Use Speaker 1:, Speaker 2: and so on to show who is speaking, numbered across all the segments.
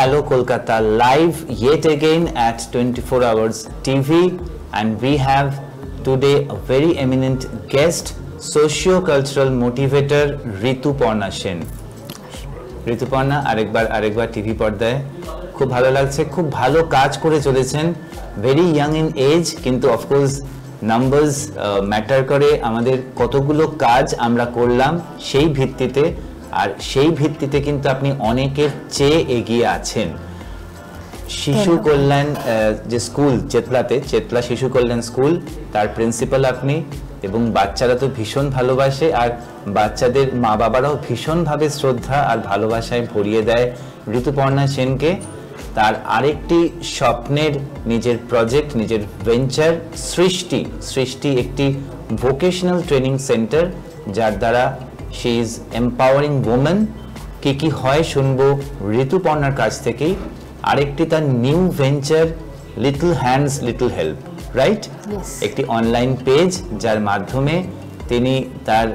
Speaker 1: Hello Kolkata live yet again at 24 Hours TV, and we have today a very eminent guest, socio-cultural motivator Rituparna Sen. Rituparna আরেকবার TV পর্দায় খুব ভালো লাগছে, খুব ভালো কাজ করে চলেছেন, very young in age, কিন্তু of course numbers matter করে, আমাদের কতগুলো কাজ আমরা করলাম সেই ভিত্তিতে, আর সেই ভিত্তিতে কিন্তু আপনি অনেকের চেয়ে এগিয়ে আছেন। শিশু কল্যাণ যে স্কুল চেতলাতে, চেতলা শিশু কল্যাণ স্কুল, তার প্রিন্সিপাল আপনি, এবং বাচ্চারা তো ভীষণ ভালোবাসে, আর বাচ্চাদের মা বাবারাও ভীষণভাবে শ্রদ্ধা আর ভালোবাসায় ভরিয়ে দেয় ঋতুপর্ণা সেনকে। তার আরেকটি স্বপ্নের নিজের প্রজেক্ট, নিজের ভেঞ্চার সৃষ্টি একটি ভোকেশনাল ট্রেনিং সেন্টার, যার দ্বারা শি ইজ এম্পাওয়ারিং ওমেন। কি হয় শুনবো ঋতুপর্ণার কাছ থেকেই। আরেকটি তার new venture little hands little help, right? একটি অনলাইন পেজ, যার মাধ্যমে তিনি তার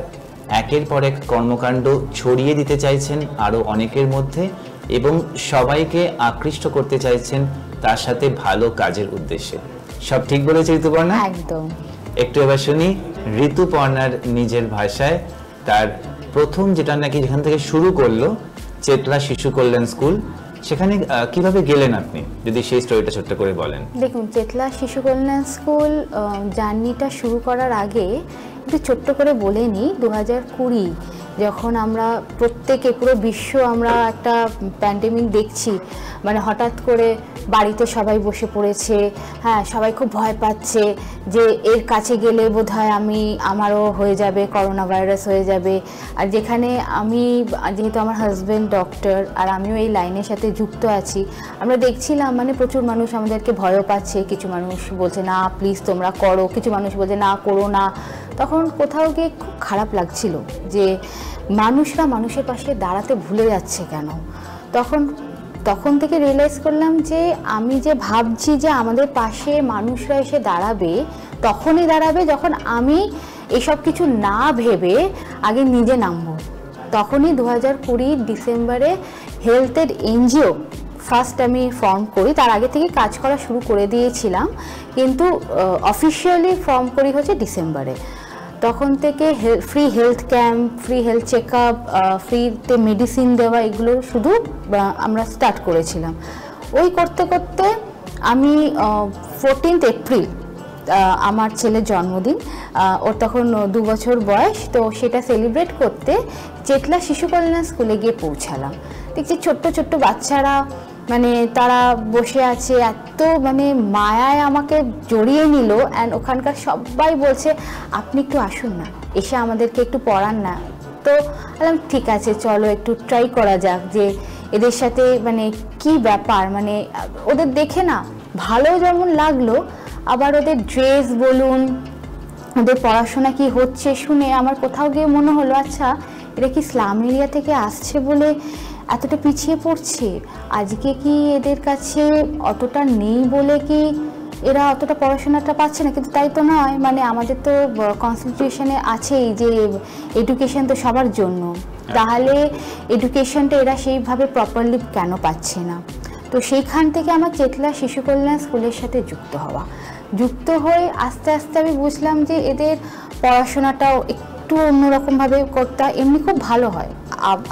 Speaker 1: একের পর এক কর্মকাণ্ড ছড়িয়ে দিতে চাইছেন আরো অনেকের মধ্যে, এবং সবাইকে আকৃষ্ট করতে চাইছেন তার সাথে ভালো কাজের উদ্দেশ্যে। সব ঠিক বলেছে ঋতুপর্ণা?
Speaker 2: একদম।
Speaker 1: একটু এবার শুনি ঋতুপর্ণার নিজের ভাষায় তার প্রথম, যেটা নাকি যেখান থেকে শুরু করলো, চেতলা শিশু কল্যাণ স্কুল, সেখানে কিভাবে গেলেন আপনি, যদি সেই স্টোরিটা ছোট্ট করে বলেন।
Speaker 2: দেখুন, চেতলা শিশু কল্যাণ স্কুল জার্নিটা শুরু করার আগে একটু ছোট্ট করে বলে নিই। 2020 যখন আমরা প্রত্যেকে, পুরো বিশ্ব আমরা একটা প্যান্ডেমিক দেখছি, মানে হঠাৎ করে বাড়িতে সবাই বসে পড়েছে, হ্যাঁ, সবাই খুব ভয় পাচ্ছে যে এর কাছে গেলে বোধহয় আমারও হয়ে যাবে, করোনা ভাইরাস হয়ে যাবে। আর যেখানে আমি, যেহেতু আমার হাজব্যান্ড ডক্টর আর আমিও এই লাইনের সাথে যুক্ত আছি, আমরা দেখছিলাম মানে প্রচুর মানুষ আমাদেরকে ভয়ও পাচ্ছে। কিছু মানুষ বলছে না প্লিজ তোমরা করো, কিছু মানুষ বলছে না করো না। তখন কোথাও গিয়ে খুব খারাপ লাগছিল যে মানুষরা মানুষের পাশে দাঁড়াতে ভুলে যাচ্ছে কেন। তখন থেকে রিয়েলাইজ করলাম যে আমি যে ভাবছি যে আমাদের পাশে মানুষরা এসে দাঁড়াবে, তখনই দাঁড়াবে যখন আমি এসব কিছু না ভেবে আগে নিজে নামবো। তখনই 2020 ডিসেম্বরে হেলথের এনজিও ফার্স্ট আমি ফর্ম করি। তার আগে থেকে কাজ করা শুরু করে দিয়েছিলাম, কিন্তু অফিসিয়ালি ফর্ম করি হচ্ছে ডিসেম্বরে। তখন থেকে free health camp, free health check up, ফ্রিতে মেডিসিন দেওয়া, এগুলো শুধু আমরা স্টার্ট করেছিলাম। ওই করতে করতে আমি 14 এপ্রিল আমার ছেলের জন্মদিন, ওর তখন 2 বছর বয়স, তো সেটা সেলিব্রেট করতে চেতলা শিশু কল্যাণ স্কুলে গিয়ে পৌঁছালাম। দেখছি ছোট্ট ছোট্ট বাচ্চারা, মানে তারা বসে আছে, এত মানে মায়ায় আমাকে জড়িয়ে নিল। অ্যান্ড ওখানকার সবাই বলছে আপনি একটু আসুন না, এসে আমাদেরকে একটু পড়ান না। তো বললাম ঠিক আছে, চলো একটু ট্রাই করা যাক যে এদের সাথে মানে কি ব্যাপার। মানে ওদের দেখে না ভালো যেমন লাগলো, আবার ওদের ড্রেস বলুন, ওদের পড়াশোনা কি হচ্ছে শুনে আমার কোথাও গিয়ে মনে হলো আচ্ছা এরা কি স্লাম এরিয়া থেকে আসছে বলে এতটা পিছিয়ে পড়ছে, আজকে কি এদের কাছে অতটা নেই বলে কি এরা অতটা পড়াশোনাটা পাচ্ছে না? কিন্তু তাই তো নয়, মানে আমাদের তো কনস্টিটিউশনে আছেই যে এডুকেশন তো সবার জন্য, তাহলে এডুকেশনটা এরা সেইভাবে প্রপারলি কেন পাচ্ছে না? তো সেইখান থেকে আমার চেতলা শিশু কল্যাণ স্কুলের সাথে যুক্ত হয়ে আস্তে আস্তে আমি বুঝলাম যে এদের পড়াশোনাটাও একটু অন্যরকমভাবে করতে, এমনি খুব ভালো হয়,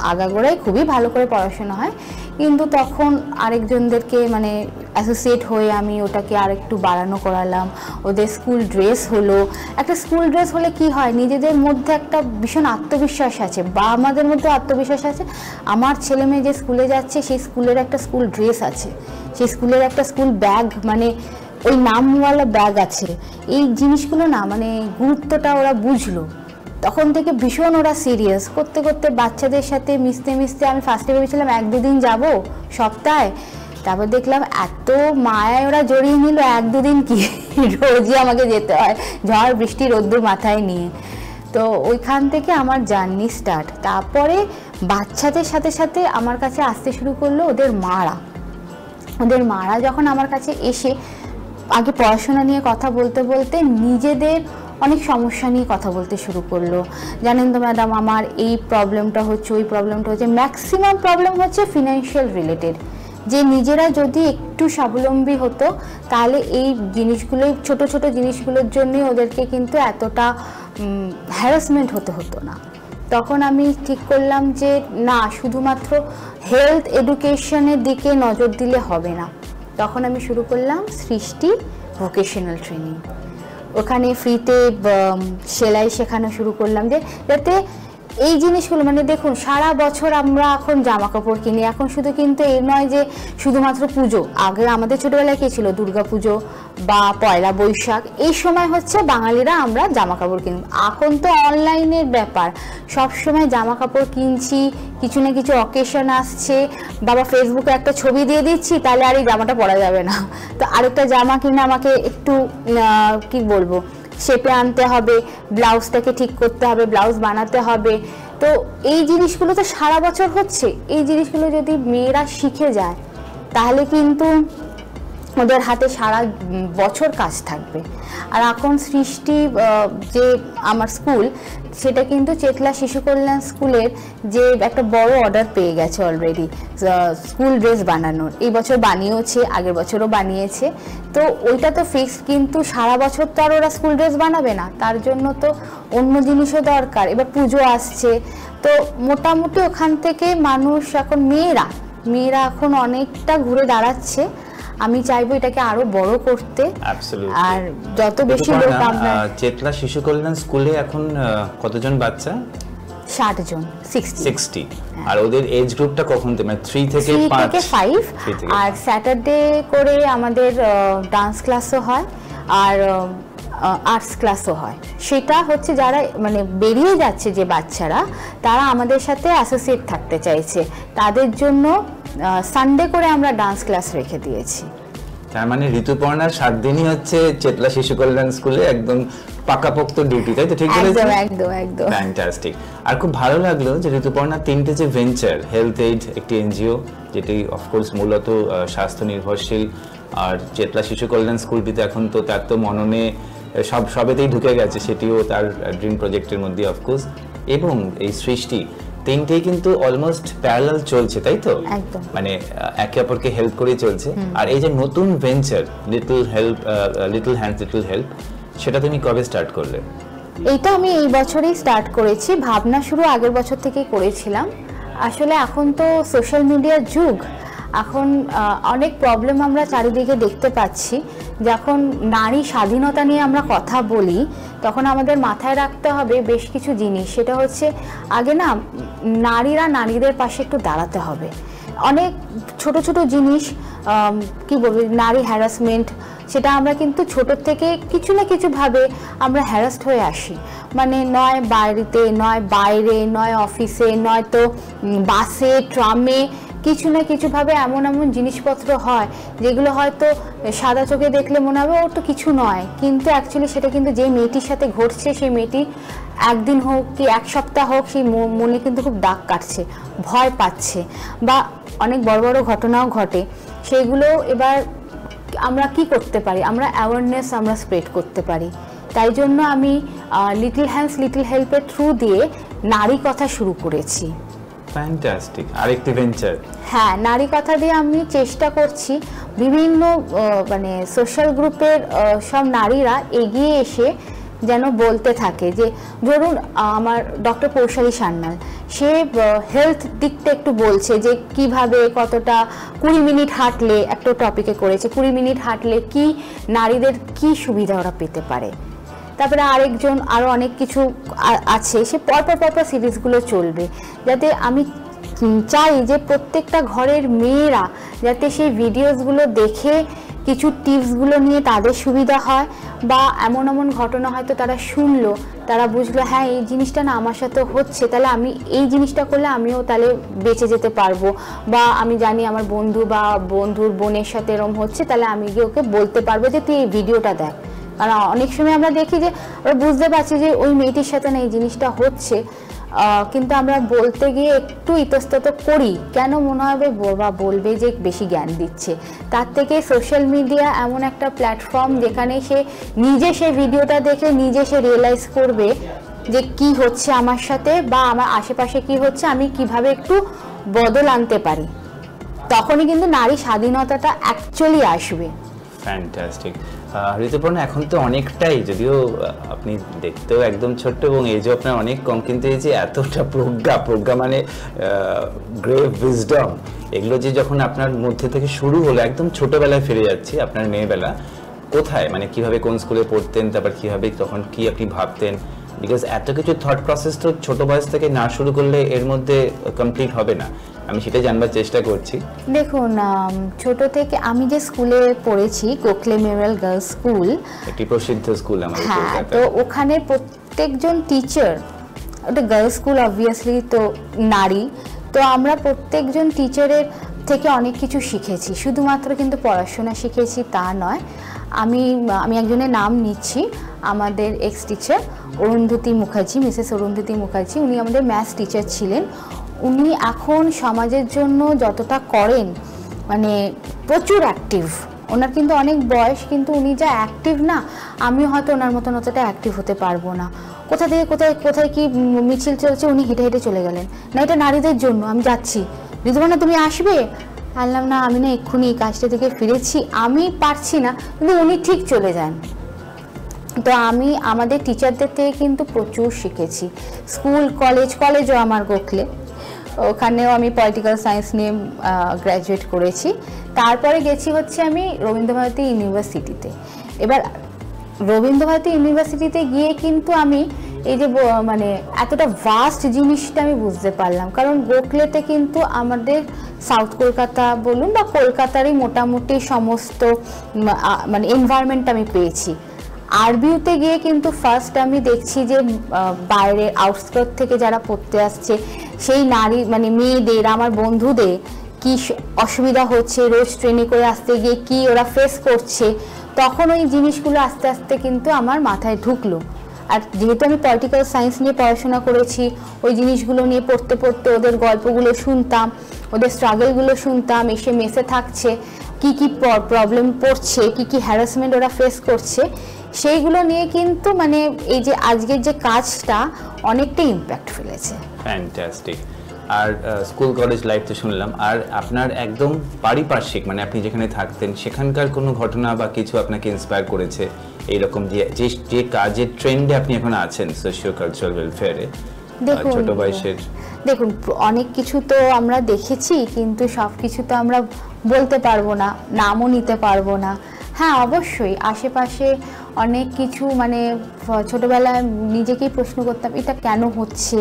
Speaker 2: আগাগোড়ায় খুবই ভালো করে পড়াশোনা হয়, কিন্তু তখন আরেকজনদেরকে মানে অ্যাসোসিয়েট হয়ে আমি ওটাকে আরেকটু বাড়ানো করালাম। ওদের স্কুল ড্রেস হলো, একটা স্কুল ড্রেস হলে কি হয়, নিজেদের মধ্যে একটা ভীষণ আত্মবিশ্বাস আছে, বা আমাদের মধ্যে আত্মবিশ্বাস আছে। আমার ছেলে মেয়ে যে স্কুলে যাচ্ছে সেই স্কুলের একটা স্কুল ড্রেস আছে, সেই স্কুলের একটা স্কুল ব্যাগ, মানে ওই নামওয়ালা ব্যাগ আছে। এই জিনিসগুলো না মানে গুরুত্বটা ওরা বুঝলো। তখন থেকে ভীষণ ওরা সিরিয়াস করতে করতে বাচ্চাদের সাথে মিশতে আমি ফার্স্টে ভেবেছিলাম 1-2 দিন যাবো সপ্তাহে, তারপর দেখলাম এত মায়ায় ওরা জড়িয়ে নিল, 1-2 দিন কি রোজই আমাকে যেতে হয়, ঝড় বৃষ্টি রোদ্দুর মাথায় নিয়ে। তো ওইখান থেকে আমার জার্নি স্টার্ট। তারপরে বাচ্চাদের সাথে সাথে আমার কাছে আসতে শুরু করলো ওদের মারা যখন আমার কাছে এসে আগে পড়াশোনা নিয়ে কথা বলতে বলতে নিজেদের অনেক সমস্যা নিয়ে কথা বলতে শুরু করলো। জানেন তো ম্যাডাম, আমার এই প্রবলেমটা হচ্ছে, ওই প্রবলেমটা হচ্ছে, ম্যাক্সিমাম প্রবলেম হচ্ছে ফিনান্সিয়াল রিলেটেড, যে নিজেরা যদি একটু স্বাবলম্বী হতো তাহলে এই জিনিসগুলো, ছোট ছোট জিনিসগুলোর জন্যই ওদেরকে কিন্তু এতটা হ্যারাসমেন্ট হতো না। তখন আমি ঠিক করলাম যে না, শুধুমাত্র হেলথ এডুকেশনের দিকে নজর দিলে হবে না। তখন আমি শুরু করলাম সৃষ্টি ভোকেশনাল ট্রেনিং। ওখানে ফ্রিতে সেলাই শেখানো শুরু করলাম, যে যাতে এই জিনিসগুলো, মানে দেখুন সারা বছর আমরা এখন জামা কাপড় কিনি, এখন শুধু কিন্তু এই নয় যে শুধুমাত্র পুজো। আগে আমাদের ছোটবেলায় কি ছিল, দুর্গা পুজো বা পয়লা বৈশাখ, এই সময় হচ্ছে বাঙালিরা আমরা জামা কাপড় কিনি। এখন তো অনলাইনের ব্যাপার, সব সময় জামা কাপড় কিনছি, কিছু না কিছু অকেশন আসছে, বাবা ফেসবুকে একটা ছবি দিয়ে দিচ্ছি, তাহলে আর এই জামাটা পরা যাবে না, তো আরেকটা জামা কিনে আমাকে একটু কি বলবো শেপে আনতে হবে, ব্লাউজটাকে ঠিক করতে হবে, ব্লাউজ বানাতে হবে। তো এই জিনিসগুলো তো সারা বছর হচ্ছে, এই জিনিসগুলো যদি মেয়েরা শিখে যায় তাহলে কিন্তু ওদের হাতে সারা বছর কাজ থাকবে। আর এখন সৃষ্টি যে আমার স্কুল, সেটা কিন্তু চেতলা শিশু কল্যাণ স্কুলের যে একটা বড় অর্ডার পেয়ে গেছে অলরেডি স্কুল ড্রেস বানানোর। এই বছর বানিয়েছে, আগের বছরও বানিয়েছে। তো ওইটা তো ফিক্সড, কিন্তু সারা বছর তো আর ওরা স্কুল ড্রেস বানাবে না, তার জন্য তো অন্য জিনিসও দরকার। এবার পুজো আসছে, তো মোটামুটি ওখান থেকে মানুষ এখন মেয়েরা এখন অনেকটা ঘুরে দাঁড়াচ্ছে। আমি চাইবো এটাকে আরো বড় করতে। আর যত বেশি লোক আমরা
Speaker 1: চেতলা শিশু কল্যাণ স্কুলে এখন কতজন বাচ্চা?
Speaker 2: 60 জন, 60।
Speaker 1: আর ওদের এজ গ্রুপটা কখন থেকে, মানে 3 থেকে 5?
Speaker 2: আর স্যাটারডে করে আমাদের ডান্স ক্লাসও হয় আর আর্টস ক্লাসও হয়। সেটা হচ্ছে যারা মানে বেরিয়ে যাচ্ছে যে বাচ্চারা, তারা আমাদের সাথে অ্যাসোসিয়েট থাকতে চাইছে, তাদের জন্য সানডে করে আমরা ডান্স ক্লাস রেখে দিয়েছি।
Speaker 1: তার মানে ঋতুপর্ণার 7 দিনই হচ্ছে চেতলা শিশু কল্যাণ স্কুলে একদম পাকাপোক্ত ডিউটি, তাই তো? ঠিক বলেছি?
Speaker 2: একদম
Speaker 1: ফ্যান্টাস্টিক। আর খুব ভালো লাগলো যে ঋতুপর্ণার 3টে যে ভেঞ্চার, হেলথ এইড একটি এনজিও যেটি অফকোর্স মূলত স্বাস্থ্য নির্ভরশীল, আর চেতলা শিশু কল্যাণ স্কুলটিতে এখন তো তার তো মননে সবেতেই ঢুকে গেছে, সেটিও তার ড্রিম প্রজেক্টের মধ্যে অফকোর্স, এবং এই সৃষ্টি, 3টেই কিন্তু অলমোস্ট প্যারালাল চলছে, তাই তো?
Speaker 2: একদম,
Speaker 1: মানে একে অপরকে হেল্প করেই চলছে। আর এই যে নতুন venture little hands little help, সেটা তুমি কবে স্টার্ট করলে?
Speaker 2: এইটা আমি এই বছরেই স্টার্ট করেছি, ভাবনা শুরু আগের বছর থেকেই করেছিলাম। আসলে এখন তো সোশ্যাল মিডিয়ার যুগ, এখন অনেক প্রবলেম আমরা চারিদিকে দেখতে পাচ্ছি। যখন নারী স্বাধীনতা নিয়ে আমরা কথা বলি, তখন আমাদের মাথায় রাখতে হবে বেশ কিছু জিনিস। সেটা হচ্ছে, আগে না নারীরা নারীদের পাশে একটু দাঁড়াতে হবে। অনেক ছোট ছোট জিনিস, কি বলবো, নারী হ্যারাসমেন্ট, সেটা আমরা কিন্তু ছোট থেকে কিছু না কিছুভাবে আমরা হ্যারাসড হয়ে আসি। মানে নয় বাড়িতে, নয় বাইরে, নয় অফিসে, নয় তো বাসে, ট্রামে, কিছু না কিছুভাবে এমন জিনিসপত্র হয় যেগুলো হয়তো সাদা চোখে দেখলে মনে হবে ওর তো কিছু নয়, কিন্তু অ্যাকচুয়ালি সেটা কিন্তু যে মেয়েটির সাথে ঘটছে, সেই মেয়েটি একদিন হোক কি এক সপ্তাহ হোক, সেই মনে কিন্তু খুব দাগ কাটছে, ভয় পাচ্ছে, বা অনেক বড় বড় ঘটনাও ঘটে। সেগুলো এবার আমরা কি করতে পারি, আমরা অ্যাওয়ারনেস আমরা স্প্রেড করতে পারি। তাই জন্য আমি লিটল হ্যান্ডস লিটল হেল্পের থ্রু দিয়ে নারী কথা শুরু করেছি।
Speaker 1: ফ্যান্টাস্টিক, আরেকটি ভেঞ্চার।
Speaker 2: হ্যাঁ, নারী কথা দিয়ে আমি চেষ্টা করছি বিভিন্ন মানে সোশ্যাল গ্রুপের সব নারীরা এগিয়ে এসে যেন বলতে থাকে, যে ধরুন আমার ডক্টর পৌশালী সান্যাল, সে হেলথ দিকটা একটু বলছে যে কিভাবে কতটা 20 মিনিট হাঁটলে, একটা টপিকে করেছে 20 মিনিট হাঁটলে কি নারীদের কি সুবিধা ওরা পেতে পারে। তারপরে আরেকজন আরও অনেক কিছু আছে, সে পরপর সিরিজগুলো চলবে, যাতে আমি চাই যে প্রত্যেকটা ঘরের মেয়েরা যাতে সেই ভিডিওসগুলো দেখে কিছু টিপসগুলো নিয়ে তাদের সুবিধা হয়, বা এমন ঘটনা হয়তো তারা শুনলো, তারা বুঝলো হ্যাঁ এই জিনিসটা না আমার সাথে হচ্ছে, তাহলে আমি এই জিনিসটা করলে আমিও তাহলে বেঁচে যেতে পারবো, বা আমি জানি আমার বন্ধু বা বন্ধুর বোনের সাথে এরকম হচ্ছে, তাহলে আমি গিয়ে ওকে বলতে পারবো যে তুই এই ভিডিওটা দেখ। কারণ অনেক সময় আমরা দেখি যে আমরা বুঝতে পারছি যে ওই মেয়েটির সাথে না এই জিনিসটা হচ্ছে, কিন্তু আমরা বলতে গিয়ে একটু ইতস্তত করি, কেন মনে হবে বা বলবে যে বেশি জ্ঞান দিচ্ছে। তার থেকে সোশ্যাল মিডিয়া এমন একটা প্ল্যাটফর্ম যেখানে সে নিজে সে ভিডিওটা দেখে নিজে সে রিয়েলাইজ করবে যে কি হচ্ছে আমার সাথে, বা আমার আশেপাশে কি হচ্ছে, আমি কিভাবে একটু বদল আনতে পারি। তখনই কিন্তু নারী স্বাধীনতাটা অ্যাকচুয়ালি আসবে।
Speaker 1: ফ্যান্টাস্টিক। ঋতুপর্ণা, এখন তো অনেকটাই, যদিও আপনি দেখতেও একদম ছোট্ট এবং এজও আপনার অনেক কম, কিন্তু এই যে এতটা প্রজ্ঞা মানে গ্রেভ উইজডম, এগুলো যে যখন আপনার মধ্যে থেকে শুরু হলো, একদম ছোটবেলায় ফিরে যাচ্ছি, আপনার মেয়েবেলা কোথায়, মানে কিভাবে কোন স্কুলে পড়তেন, তারপর কিভাবে তখন কি আপনি ভাবতেন? বিকজ এত কিছু থট প্রসেস তো ছোট বয়স থেকে না শুরু করলে এর মধ্যে কমপ্লিট হবে না, আমি সেটাই জানবার চেষ্টা করছি।
Speaker 2: দেখুন, ছোট থেকে আমি যে স্কুলে পড়েছি, গোখলে মেমোরিয়াল গার্লস স্কুল, একটি
Speaker 1: প্রসিদ্ধ স্কুল আমাদের কলকাতায়,
Speaker 2: তো ওখানে প্রত্যেকজন টিচার, ওটা গার্লস স্কুল অবভিয়াসলি, তো নারী, তো আমরা প্রত্যেকজন টিচারের থেকে অনেক কিছু শিখেছি, শুধুমাত্র কিন্তু পড়াশোনা শিখেছি তা নয়। আমি একজনের নাম নিচ্ছি, আমাদের x teacher Arundhati Mukherjee, Mrs Arundhati Mukherjee, উনি আমাদের ম্যাথস টিচার ছিলেন। উনি এখন সমাজের জন্য যতটা করেন, মানে প্রচুর অ্যাক্টিভ, ওনার কিন্তু অনেক বয়স, কিন্তু উনি যা অ্যাক্টিভ না, আমিও হয়তো ওনার মতন অতটা অ্যাক্টিভ হতে পারবো না। কোথা থেকে কোথায় কি মিছিল চলছে, উনি হেঁটে হেঁটে চলে গেলেন, না এটা নারীদের জন্য, আমি যাচ্ছি, ঋতুপর্ণা তুমি আসবে, বললাম না আমি না এক্ষুনি এই কাজটা থেকে ফিরেছি, আমি পারছি না, কিন্তু উনি ঠিক চলে যান। তো আমি আমাদের টিচারদের থেকে কিন্তু প্রচুর শিখেছি, স্কুল কলেজও আমার গোখলে, ওখানেও আমি পলিটিক্যাল সায়েন্স নিয়ে গ্র্যাজুয়েট করেছি। তারপরে গেছি হচ্ছে আমি রবীন্দ্রভারতী ইউনিভার্সিটিতে। এবার রবীন্দ্রভারতী ইউনিভার্সিটিতে গিয়ে কিন্তু আমি এই যে মানে এতটা ভাস্ট জিনিসটা আমি বুঝতে পারলাম, কারণ গোখলেতে কিন্তু আমাদের সাউথ কলকাতা বলুন বা কলকাতারই মোটামুটি সমস্ত মানে এনভায়রনমেন্ট আমি পেয়েছি। আরবিউতে গিয়ে কিন্তু ফার্স্ট আমি দেখছি যে বাইরে আউটস্কার্ট থেকে যারা পড়তে আসছে, সেই নারী মানে মেয়েদের, আমার বন্ধুদের কি অসুবিধা হচ্ছে, রোজ ট্রেনে করে আসতে গিয়ে কি ওরা ফেস করছে, তখন ওই জিনিসগুলো আস্তে আস্তে কিন্তু আমার মাথায় ঢুকলো। আর যেহেতু আমি পলিটিক্যাল সায়েন্স নিয়ে পড়াশোনা করেছি, ওই জিনিসগুলো নিয়ে পড়তে পড়তে ওদের গল্পগুলো শুনতাম, ওদের স্ট্রাগলগুলো শুনতাম, এসে মেসে থাকছে, কি কি প্রবলেম পড়ছে, কি কি হ্যারাসমেন্ট ওরা ফেস করছে, সেইগুলো নিয়ে কিন্তু মানে এই যে আজকের যে কাজটা অনেকটাই ইম্প্যাক্ট ফেলেছে।
Speaker 1: ফ্যান্টাস্টিক। আর স্কুল কলেজ লাইফ তো শুনলাম, আর আপনার একদম পারিপার্শ্বিক মানে আপনি যেখানে থাকতেন সেখানকার কোনো ঘটনা বা কিছু আপনাকে ইন্সপায়ার করেছে এইরকম যে কাজের ট্রেন্ডে আপনি এখন আছেন সোশিও কালচারাল ওয়েলফেয়ারে ছোট বয়সের?
Speaker 2: দেখুন, অনেক কিছু তো আমরা দেখেছি, কিন্তু সব কিছু তো আমরা বলতে পারবো না, নামও নিতে পারবো না। হ্যাঁ, অবশ্যই আশেপাশে অনেক কিছু, মানে ছোটোবেলায় নিজেকেই প্রশ্ন করতাম এটা কেন হচ্ছে,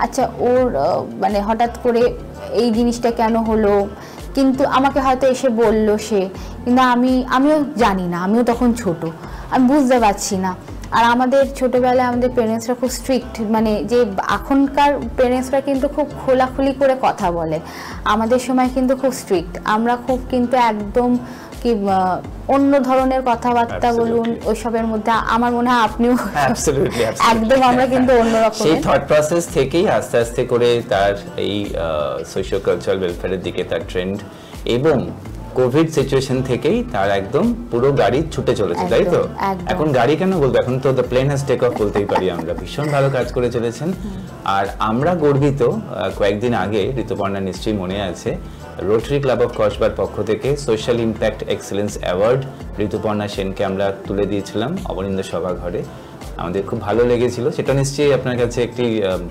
Speaker 2: আচ্ছা ওর মানে হঠাৎ করে এই জিনিসটা কেন হলো, কিন্তু আমাকে হয়তো এসে বললো সে, কিন্তু আমিও জানি না, আমিও তখন ছোট, আমি বুঝতে পারছি না। আর আমাদের ছোটোবেলায় আমাদের পেরেন্টসরা খুব স্ট্রিক্ট, মানে যে এখনকার পেরেন্টসরা কিন্তু খুব খোলাখুলি করে কথা বলে, আমাদের সময় কিন্তু খুব স্ট্রিক্ট, আমরা খুব কিন্তু একদম কি অন্য ধরনের কথাবার্তা বলুন ওইসবের মধ্যে, আমার মনে হয় আপনিও একদম, আমরা কিন্তু অন্যরকম
Speaker 1: সেই থট প্রসেস থেকেই আস্তে আস্তে করে তার এই সোশিও কালচারাল ওয়েলফেয়ারের দিকে তার ট্রেন্ড, এবং কোভিড সিচুয়েশন থেকেই তার একদম পুরো গাড়ি ছুটে চলেছে, তাই তো? এখন গাড়ি কেন বলবো, এখন তো the plane has take off বলতেই পারি আমরা। ভীষণ ভালো কাজ করে চলেছেন, আর আমরা গর্বিত। কয়েকদিন আগে ঋতুপর্ণা নিশ্চয়ই মনে আছে, রোটারি ক্লাব অফ কসবার পক্ষ থেকে social impact excellence award Rituparna সেনকে আমরা তুলে দিয়েছিলাম অবনিন্দ সভাঘরে। আমাদের খুব ভালো লেগেছিল, সেটা নিশ্চয়ই আপনার কাছে একটি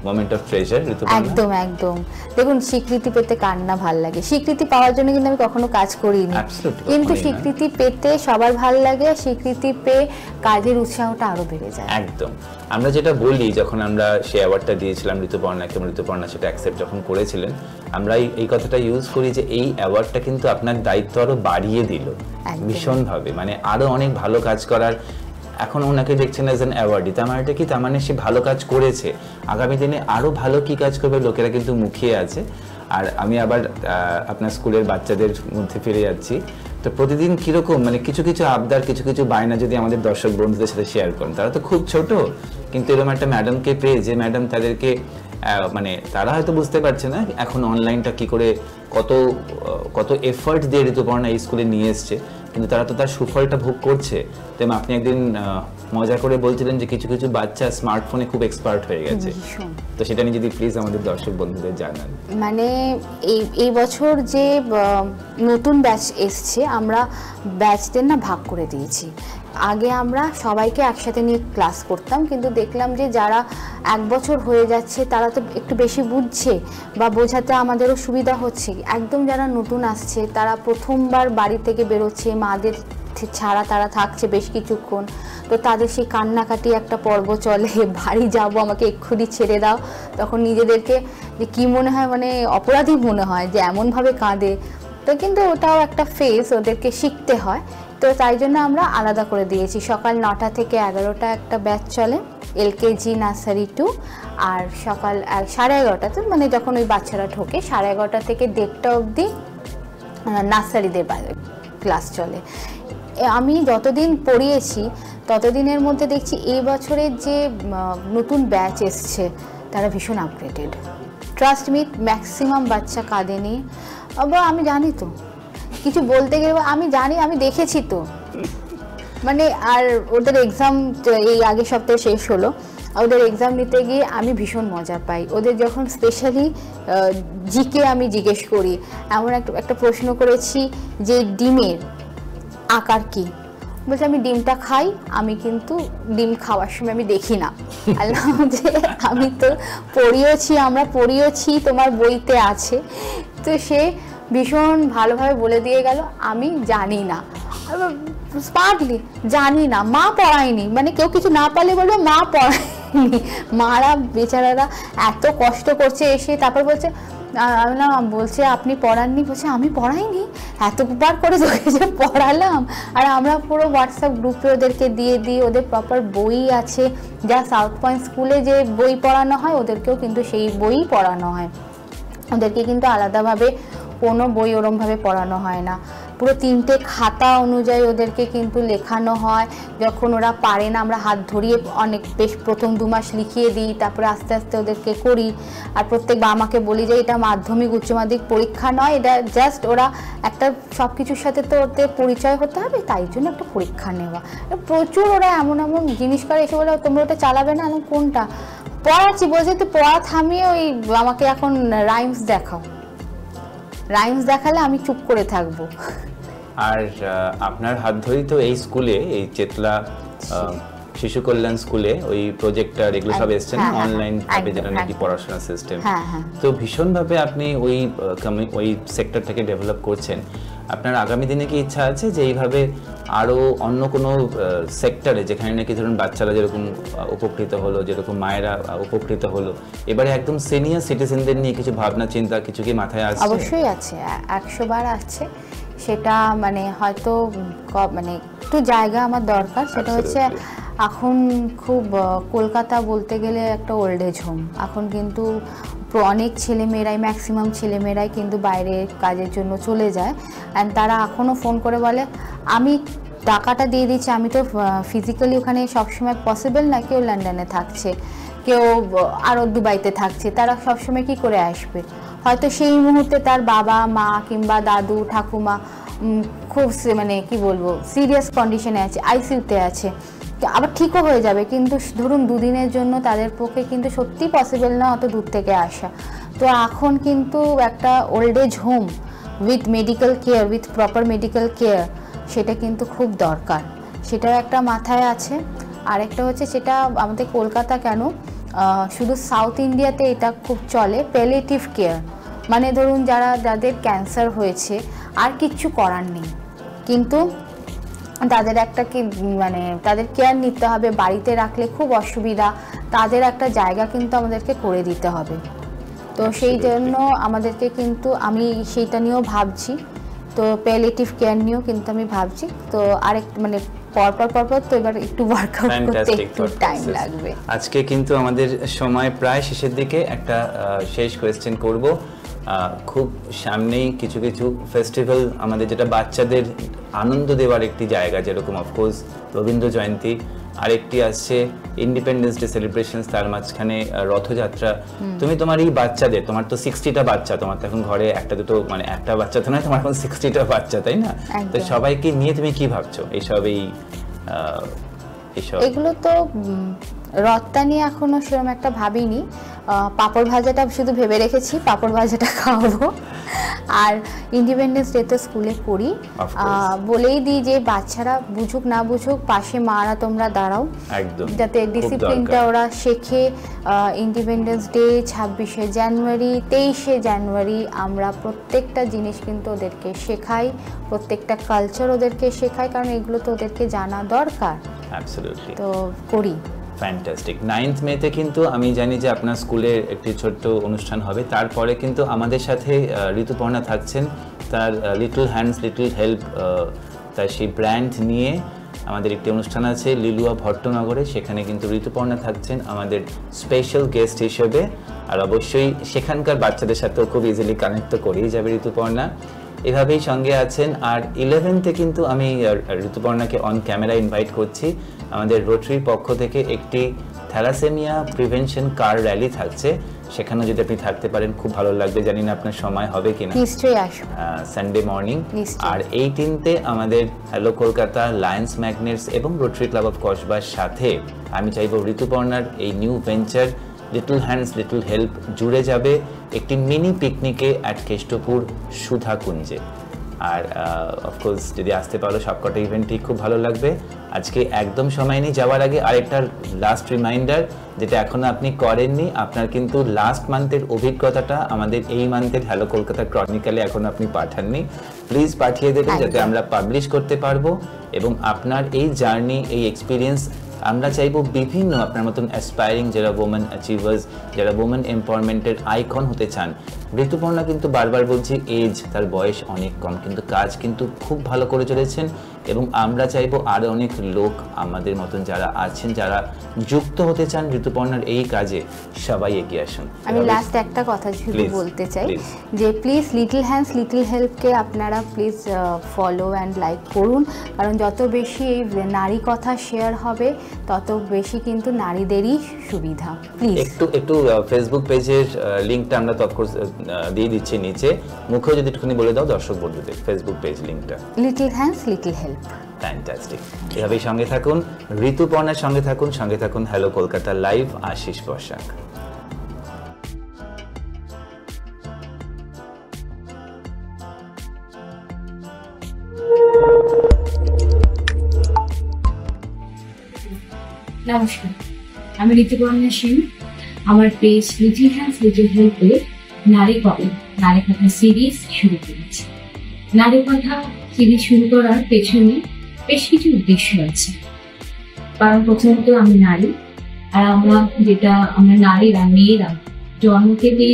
Speaker 1: মোমেন্ট অফ ট্রেজার ঋতুপর্ণা।
Speaker 2: একদম একদম। দেখুন, স্বীকৃতি পেতে কার না ভালো লাগে, স্বীকৃতি পাওয়ার জন্য কিন্তু আমি কখনো কাজ করিনি, কিন্তু স্বীকৃতি পেতে সবার ভালো লাগে, স্বীকৃতি পেয়ে কাজের উৎসাহটা আরো বেড়ে যায়।
Speaker 1: একদম। আমরা যেটা বলি, যখন আমরা সেই অ্যাওয়ার্ডটা দিয়েছিলাম ঋতুপর্ণাকে, ঋতুপর্ণা সেটা অ্যাকসেপ্ট যখন করেছিলেন, আমরা এই কথাটা ইউজ করি যে এই অ্যাওয়ার্ডটা কিন্তু আপনার দায়িত্ব আরো বাড়িয়ে দিল ভীষণভাবে, মানে আরো অনেক ভালো কাজ করার। এখন ওনাকে দেখছেন এজ অ্যান অ্যাওয়ার্ডি, তার মানে কি, তার মানে সে ভালো কাজ করেছে, আগামী দিনে আরো ভালো কি কাজ করবে লোকেরা কিন্তু মুখিয়ে আছে। আর আমি আবার আপনার স্কুলের বাচ্চাদের মধ্যে ফিরে যাচ্ছি, তো প্রতিদিন কিরকম মানে কিছু কিছু আবদার, কিছু কিছু বায়না যদি আমাদের দর্শক বন্ধুদের সাথে শেয়ার করেন। তারা তো খুব ছোট, কিন্তু এরকম একটা ম্যাডামকে পেয়ে, যে ম্যাডাম তাদেরকে মানে তারা হয়তো বুঝতে পারছে না এখন অনলাইনটা কি করে কত এফর্ট দিয়ে ঋতুপর্ণা এই স্কুলে নিয়ে এসছে, কিন্তু তারা তো তার সুফলটা ভোগ করছে। তেমন আপনি একদিন মজা করে বলছিলেন যে কিছু কিছু বাচ্চা স্মার্টফোনে খুব এক্সপার্ট হয়ে গেছে, তো সেটা নিয়ে যদি প্লিজ আমাদের দর্শক বন্ধুদের জানান।
Speaker 2: মানে এই বছর যে নতুন ব্যাচ এসছে, আমরা ব্যাচদের না ভাগ করে দিয়েছি। আগে আমরা সবাইকে একসাথে নিয়ে ক্লাস করতাম, কিন্তু দেখলাম যে যারা 1 বছর হয়ে যাচ্ছে তারা তো একটু বেশি বুঝছে বা বোঝাতে আমাদেরও সুবিধা হচ্ছে। একদম যারা নতুন আসছে, তারা প্রথমবার বাড়ি থেকে বেরোচ্ছে, মাদের ছাড়া তারা থাকছে বেশ কিছুক্ষণ, তো তাদের সেই কান্নাকাটি একটা পর্ব চলে, বাড়ি যাব, আমাকে এক্ষুনি ছেড়ে দাও। তখন নিজেদেরকে যে কী মনে হয়, মানে অপরাধী মনে হয় যে এমনভাবে কাঁদে। তো কিন্তু ওটাও একটা ফেজ, ওদেরকে শিখতে হয়। তো তাই জন্য আমরা আলাদা করে দিয়েছি। সকাল 9টা থেকে 11টা একটা ব্যাচ চলে, এলকেজি নার্সারি 2, আর সকাল 11:30টাতে, মানে যখন ওই বাচ্চারা ঢোকে 11:30 থেকে 1:30 অবধি নার্সারিদের ক্লাস চলে। আমি যতদিন পড়িয়েছি ততদিনের মধ্যে দেখছি এই বছরের যে নতুন ব্যাচ এসছে তারা ভীষণ আপগ্রেডেড। ট্রাস্ট মি, ম্যাক্সিমাম বাচ্চা কাঁদেনি। আবার আমি জানি তো, কিছু বলতে গেলে আমি জানি, আমি দেখেছি তো। মানে আর ওদের এক্সাম এই আগের সপ্তাহে শেষ হলো, ওদের এক্সাম নিতে গিয়ে আমি ভীষণ মজা পাই। ওদের যখন স্পেশালি জিকে আমি জিজ্ঞেস করি, এমন একটা প্রশ্ন করেছি যে ডিমের আকার কি, বলছে আমি ডিমটা খাই, আমি কিন্তু ডিম খাওয়ার সময় আমি দেখি না। আল্লাহ, যে আমি তো পড়িয়েছি, আমরা পড়িয়েছি, তোমার বইতে আছে। তো সে ভীষণ ভালোভাবে বলে দিয়ে গেল আমি জানি না, স্মার্টলি জানি না, মা পড়ায়নি। মানে কেউ কিছু না পারলে বলবে মা পড়ায়নি। মারা বেচারারা এত কষ্ট করছে এসে, তারপর বলছে না, বলছে আপনি পড়াননি, বলছে আমি পড়াইনি, এতবার করে তোকে যে পড়ালাম। আর আমরা পুরো হোয়াটসঅ্যাপ গ্রুপে ওদেরকে দিয়ে দিই, ওদের প্রপার বই আছে, যা সাউথ পয়েন্ট স্কুলে যে বই পড়ানো হয় ওদেরকেও কিন্তু সেই বই পড়ানো হয়। ওদেরকে কিন্তু আলাদাভাবে কোনো বই ওরমভাবে পড়ানো হয় না, পুরো 3টে খাতা অনুযায়ী ওদেরকে কিন্তু লেখানো হয়। যখন ওরা পারে না আমরা হাত ধরিয়ে বেশ প্রথম 2 মাস লিখিয়ে দিই, তারপরে আস্তে আস্তে ওদেরকে করি। আর প্রত্যেকবার আমাকে বলি যে এটা মাধ্যমিক উচ্চ মাধ্যমিক পরীক্ষা নয়, এটা জাস্ট ওরা একটা সব কিছুর সাথে তো ওদের পরিচয় হতে হবে, তাই জন্য একটা পরীক্ষা নেওয়া। প্রচুর ওরা এমন এমন জিনিস করে, এসে বলে তোমরা ওটা চালাবে না, আমি কোনটা পড়াচ্ছি, বলছে তো পড়া থামিয়ে ওই আমাকে এখন রাইমস দেখাও, রাইমস দেখালে আমি চুপ করে থাকবো।
Speaker 1: আর আপনার হাত ধরেই তো এই স্কুলে, এই চেতলা শিশু কল্যাণ স্কুলে ওই প্রজেক্টর এগুলো সব এসছে না, অনলাইন ভাবে যেটা নাকি পড়াশোনা সিস্টেম, তো ভীষণভাবে আপনি ওই সেক্টরটাকে ডেভেলপ করছেন। আপনার আগামী দিনে কি ইচ্ছা আছে যে এইভাবে আরো অন্য কোনো সেক্টরে, যেখানে নাকি ধরুন বাচ্চারা যেরকম উপকৃত হলো, যেরকম মায়েরা উপকৃত হলো, এবারে একদম সিনিয়র সিটিজেনদের নিয়ে কিছু ভাবনা চিন্তা কিছু কি মাথায় আসছে?
Speaker 2: অবশ্যই আছে, 100 বার আছে। সেটা মানে হয়তো মানে একটু জায়গা আমার দরকার। সেটা হচ্ছে এখন খুব কলকাতা বলতে গেলে একটা ওল্ড এজ হোম। এখন কিন্তু অনেক ছেলেমেয়েরাই, ম্যাক্সিমাম ছেলেমেয়েরাই কিন্তু বাইরে কাজের জন্য চলে যায়, অ্যান্ড তারা এখনও ফোন করে বলে আমি টাকাটা দিয়ে দিচ্ছি, আমি তো ফিজিক্যালি ওখানে সবসময় পসিবল না, কেউ লন্ডনে থাকছে, কেউ আরও দুবাইতে থাকছে, তারা সবসময় কি করে আসবে? হয়তো সেই মুহূর্তে তার বাবা মা কিংবা দাদু ঠাকুমা খুব মানে কি বলবো সিরিয়াস কন্ডিশনে আছে, আইসিইউতে আছে, আবার ঠিকও হয়ে যাবে, কিন্তু ধরুন 2 দিনের জন্য তাদের পক্ষে কিন্তু সত্যি পসিবল না অত দূর থেকে আসা। তো এখন কিন্তু একটা old age home with medical care, with proper medical care, সেটা কিন্তু খুব দরকার। সেটার একটা মাথায় আছে। আরেকটা হচ্ছে, সেটা আমাদের কলকাতা কেন, শুধু সাউথ ইন্ডিয়াতে এটা খুব চলে, প্যালিয়েটিভ কেয়ার। মানে ধরুন যাদের ক্যান্সার হয়েছে, আর কিচ্ছু করার নেই, কিন্তু তাদের একটা কি মানে তাদের কেয়ার নিতে হবে, বাড়িতে রাখলে খুব অসুবিধা, তাদের একটা জায়গা কিন্তু আমাদেরকে করে দিতে হবে। তো সেই জন্য আমাদেরকে কিন্তু আমি সেইটা নিয়েও ভাবছি, তো প্যালিয়েটিভ কেয়ার নিয়েও কিন্তু আমি ভাবছি। তো আরেক মানে পরপর তো এবার একটু ওয়ার্কআউট করতে একটু টাইম লাগবে।
Speaker 1: আজকে কিন্তু আমাদের সময় প্রায় শেষের দিকে, একটা শেষ কোয়েশ্চেন করব। খুব সামনেই কিছু কিছু ফেস্টিভ্যাল আমাদের, যেটা বাচ্চাদের আনন্দ দেওয়ার একটি জায়গা, যেরকম অফকোর্স রবীন্দ্র জয়ন্তী, আরেকটি আসছে ইন্ডিপেন্ডেন্স ডে সেলিব্রেশন, তার মাঝখানে রথযাত্রা। তুমি তোমার এই বাচ্চাদের, তোমার তো 60টা বাচ্চা, তোমার তো এখন ঘরে একটা দুটো মানে একটা বাচ্চা তো নয়, তোমার এখন 60টা বাচ্চা, তাই না? তো সবাইকে নিয়ে তুমি কি ভাবছো এইসব এই এসব?
Speaker 2: এগুলো তো রথটা নিয়ে এখনো সেরকম একটা ভাবিনি। পাঁপড় ভাজাটা শুধু ভেবে রেখেছি, পাঁপড় ভাজাটা খাওয়াবো। আর ইন্ডিপেন্ডেন্স ডে তো স্কুলে করি, বলেই দিই যে বাচ্চারা বুঝুক না বুঝুক পাশে মারা তোমরা দাঁড়াও,
Speaker 1: একদম,
Speaker 2: যাতে ডিসিপ্লিনটা ওরা শেখে। ইন্ডিপেন্ডেন্স ডে, 26শে জানুয়ারি, 23শে জানুয়ারি আমরা প্রত্যেকটা জিনিস কিন্তু ওদেরকে শেখাই, প্রত্যেকটা কালচার ওদেরকে শেখাই, কারণ এগুলো তো ওদেরকে জানা দরকার।
Speaker 1: অ্যাবসলিউটলি,
Speaker 2: তো করি।
Speaker 1: ফ্যান্টাস্টিক। 9th মেতে কিন্তু আমি জানি যে আপনার স্কুলে একটি ছোট্ট অনুষ্ঠান হবে, তারপরে কিন্তু আমাদের সাথে ঋতুপর্ণা থাকছেন, তার লিটল হ্যান্ডস লিটল হেল্প, তার সেই ব্র্যান্ড নিয়ে আমাদের একটি অনুষ্ঠান আছে লিলুয়া ভট্টনগরে, সেখানে কিন্তু ঋতুপর্ণা থাকছেন আমাদের স্পেশাল গেস্ট হিসেবে। আর অবশ্যই সেখানকার বাচ্চাদের সাথেও খুব ইজিলি কানেক্ট তো করেই যাবে ঋতুপর্ণা, এভাবেই সঙ্গে আছেন। আর 11th কিন্তু আমি ঋতুপর্ণাকে অন ক্যামেরা ইনভাইট করছি, আমাদের রোটারির পক্ষ থেকে একটি থ্যালাসেমিয়া প্রিভেনশন কার র্যালি থাকছে, সেখানে যদি আপনি থাকতে পারেন খুব ভালো লাগবে। জানি না আপনার সময় হবে কিনা,
Speaker 2: নিশ্চয়ই আসবো
Speaker 1: সানডে মর্নিং। আর 18th আমাদের হ্যালো কলকাতা, লায়ন্স ম্যাগনেটস এবং রোটারি ক্লাব অফ কসবার সাথে আমি চাইবো ঋতুপর্ণার এই new venture little hands little help জুড়ে যাবে একটি মিনি পিকনিকে অ্যাট কেষ্টপুর সুধা কুঞ্জে। আর অফকোর্স যদি আসতে পারো সবকটা ইভেন্টই খুব ভালো লাগবে। আজকে একদম সময় নেই যাওয়ার আগে আরেকটা লাস্ট রিমাইন্ডার, যেটা এখনো আপনি করেননি, আপনার কিন্তু লাস্ট মান্থের অভিজ্ঞতাটা আমাদের এই মান্থের হ্যালো কলকাতা ক্রনিক্যালে এখনো আপনি পাঠাননি, প্লিজ পাঠিয়ে দেবেন যাতে আমরা পাবলিশ করতে পারবো। এবং আপনার এই জার্নি, এই এক্সপিরিয়েন্স আমরা চাইবো বিভিন্ন আপনার মতন অ্যাসপায়ারিং যারা ওমেন অ্যাচিভার্স, যারা ওমেন এম্পাওয়ারমেন্টের আইকন হতে চান। ঋতুপর্ণা কিন্তু বারবার বলছি এজ, তার বয়স অনেক কম, কিন্তু কাজ কিন্তু খুব ভালো করে চলেছেন। এবং আমরা চাইবো আরও অনেক লোক আমাদের মতন যারা আছেন, যারা যুক্ত হতে চান ঋতুপর্ণার এই কাজে, সবাই এগিয়ে আসুন।
Speaker 2: আমি লাস্ট একটা কথা শুধু বলতে চাই যে প্লিজ লিটল হ্যান্ডস লিটল হেল্পকে আপনারা প্লিজ ফলো অ্যান্ড লাইক করুন, কারণ যত বেশি এই নারী কথা শেয়ার হবে তত বেশি কিন্তু নারীদেরই সুবিধা। প্লিজ
Speaker 1: একটু ফেসবুক পেজের লিঙ্কটা আমরা তৎক্ষণ দিয়ে দিচ্ছি নিচে, মুখেও যদি একটুখানি বলে দাও দর্শক বন্ধুদের ফেসবুক পেজ লিঙ্কটা।
Speaker 2: Little hands little help.
Speaker 1: Fantastic, এভাবেই সঙ্গে থাকুন, ঋতুপর্ণার সঙ্গে থাকুন, সঙ্গে থাকুন হ্যালো কলকাতা লাইভ, আশিস বসাক।
Speaker 3: নমস্কার, আমি ঋতুপর্ণা সিং। আমার পেজ লিটল হ্যান্ডস লিটল হেল্পে নারী কথা সিরিজ শুরু করেছি। নারী কথা সিরিজ শুরু করার পেছনে বেশ কিছু উদ্দেশ্য আছে। কারণ প্রথমত আমি নারী, আর আমরা নারীরা, মেয়েরা জন্ম থেকে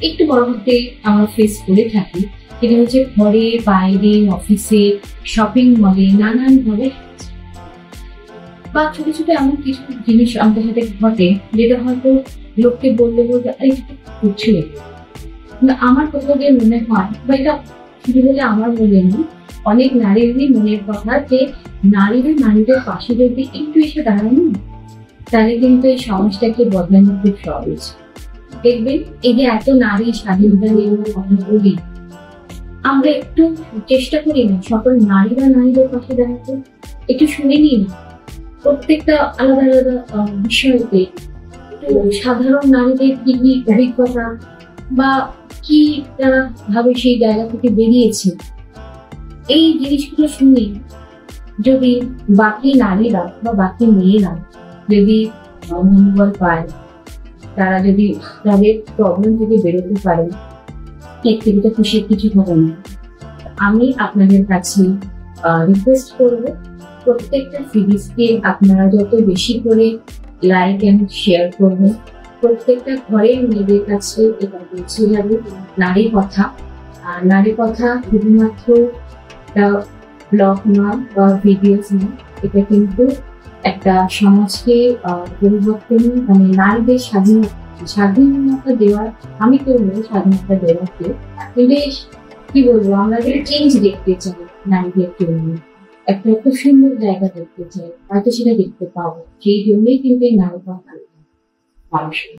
Speaker 3: একটু বড় হতে আমরা ফেস করে থাকি, সেটা হচ্ছে ঘরে, বাইরে, অফিসে, শপিং মলে নানানভাবে বা ছোট ছোট এমন কিছু জিনিস আমাদের সাথে ঘটে যেটা হয়তো লোককে বলতে করছে। আমার কোথাও গিয়ে মনে হয়, বা এটা শুধু বলে আমার মনে নেই, অনেক নারীরই মনের কথা যে নারীদের পাশে যদি একটু এসে দাঁড়ানো, তাহলে কিন্তু এই সমাজটাকে বদলানো খুব সহজ। দেখবেন এই যে এত নারী স্বাধীনতা নিয়ে আমরা কথা বলি, আমরা একটু চেষ্টা করি না সকল নারীদের পাশে দাঁড়াতে, একটু শুনে নিই না প্রত্যেকটা আলাদা আলাদা বিষয়তে সাধারণ নারীদের কি অভিজ্ঞতা বা কি তারা ভাবে সেই জায়গা থেকে বেরিয়েছে, এই জিনিসগুলো শুনে যদি বাকি নারীরা বা বাকি মেয়েরা যদি মনোবল পায়, তারা যদি তাদের প্রবলেম থেকে বেরোতে পারে, এর থেকে তো খুশির কিছু হবে না। আমি আপনাদের কাছে রিকোয়েস্ট করবো, প্রত্যেকটা সিরিজকে আপনারা যত বেশি করে লাইক এন্ড শেয়ার করবেন, প্রত্যেকটা ঘরের মেয়েদের কাছে এটা পৌঁছে যাবে নারী কথা। আর নারী কথা শুধুমাত্র ব্লগ নয় বা ভিডিওস নয়, এটা কিন্তু একটা সমাজকে পরিবর্তন, মানে নারীদের স্বাধীনতা দেওয়ার, আমি কেউ নই স্বাধীনতা দেওয়ার কেউ, কিন্তু কি বলবো, আমরা যে চেঞ্জ দেখতে চাই নারীদের কেউ একটা খুব সুন্দর জায়গা দেখতে চাই, হয়তো সেটা দেখতে পাবো, সেই জন্যই কিন্তু এই নারী কথা মানুষ।